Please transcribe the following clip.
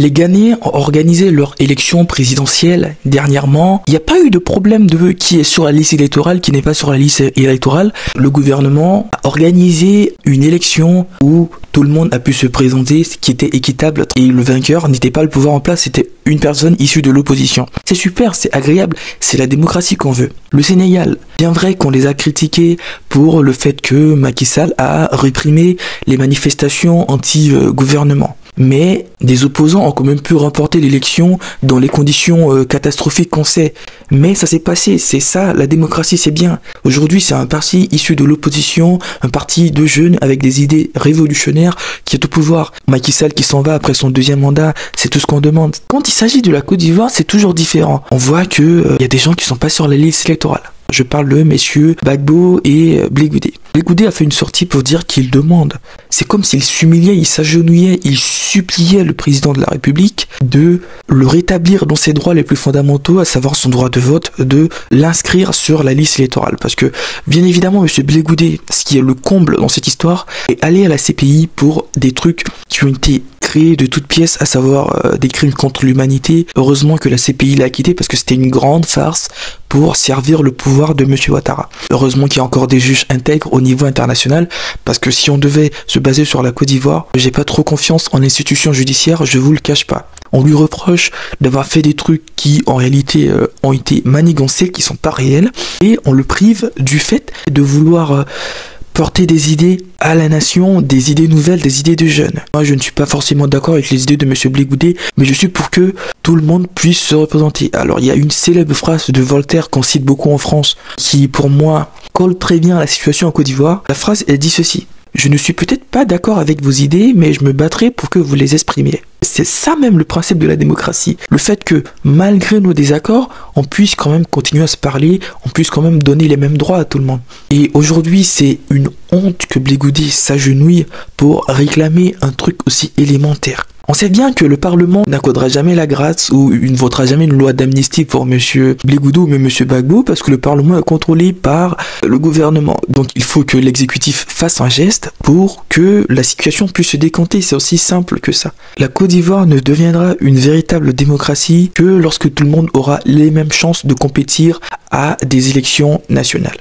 Les Ghanéens ont organisé leur élection présidentielle dernièrement. Il n'y a pas eu de problème de qui est sur la liste électorale, qui n'est pas sur la liste électorale. Le gouvernement a organisé une élection où tout le monde a pu se présenter, ce qui était équitable. Et le vainqueur n'était pas le pouvoir en place, c'était une personne issue de l'opposition. C'est super, c'est agréable, c'est la démocratie qu'on veut. Le Sénégal, bien vrai qu'on les a critiqués pour le fait que Macky Sall a réprimé les manifestations anti-gouvernement. Mais des opposants ont quand même pu remporter l'élection dans les conditions catastrophiques qu'on sait. Mais ça s'est passé, c'est ça, la démocratie c'est bien. Aujourd'hui c'est un parti issu de l'opposition, un parti de jeunes avec des idées révolutionnaires qui est au pouvoir. Macky Sall qui s'en va après son deuxième mandat, c'est tout ce qu'on demande. Quand il s'agit de la Côte d'Ivoire, c'est toujours différent. On voit que y a des gens qui sont pas sur la liste électorale. Je parle de messieurs Gbagbo et Blé Goudé. Blé Goudé a fait une sortie pour dire qu'il demande. C'est comme s'il s'humiliait, il s'agenouillait, il suppliait le président de la République de le rétablir dans ses droits les plus fondamentaux, à savoir son droit de vote, de l'inscrire sur la liste électorale. Parce que, bien évidemment, monsieur Blé Goudé, ce qui est le comble dans cette histoire, est aller à la CPI pour des trucs qui ont été créés de toutes pièces, à savoir des crimes contre l'humanité. Heureusement que la CPI l'a quitté parce que c'était une grande farce pour servir le pouvoir de monsieur Ouattara. Heureusement qu'il y a encore des juges intègres au niveau international, parce que si on devait se baser sur la Côte d'Ivoire, j'ai pas trop confiance en l'institution judiciaire, je vous le cache pas. On lui reproche d'avoir fait des trucs qui en réalité ont été manigancés, qui sont pas réels, et on le prive du fait de vouloir porter des idées à la nation, des idées nouvelles, des idées de jeunes. Moi, je ne suis pas forcément d'accord avec les idées de monsieur Blé Goudé, mais je suis pour que tout le monde puisse se représenter. Alors, il y a une célèbre phrase de Voltaire qu'on cite beaucoup en France, qui, pour moi, colle très bien à la situation en Côte d'Ivoire. La phrase, elle dit ceci: je ne suis peut-être pas d'accord avec vos idées, mais je me battrai pour que vous les exprimiez. C'est ça même le principe de la démocratie. Le fait que, malgré nos désaccords, on puisse quand même continuer à se parler, on puisse quand même donner les mêmes droits à tout le monde. Et aujourd'hui, c'est une honte que Blé Goudé s'agenouille pour réclamer un truc aussi élémentaire. On sait bien que le Parlement n'accordera jamais la grâce ou ne votera jamais une loi d'amnistie pour monsieur Blé Goudé ou même monsieur Gbagbo, parce que le Parlement est contrôlé par le gouvernement. Donc il faut que l'exécutif fasse un geste pour que la situation puisse se décanter. C'est aussi simple que ça. La Côte d'Ivoire ne deviendra une véritable démocratie que lorsque tout le monde aura les mêmes chances de compétir à des élections nationales.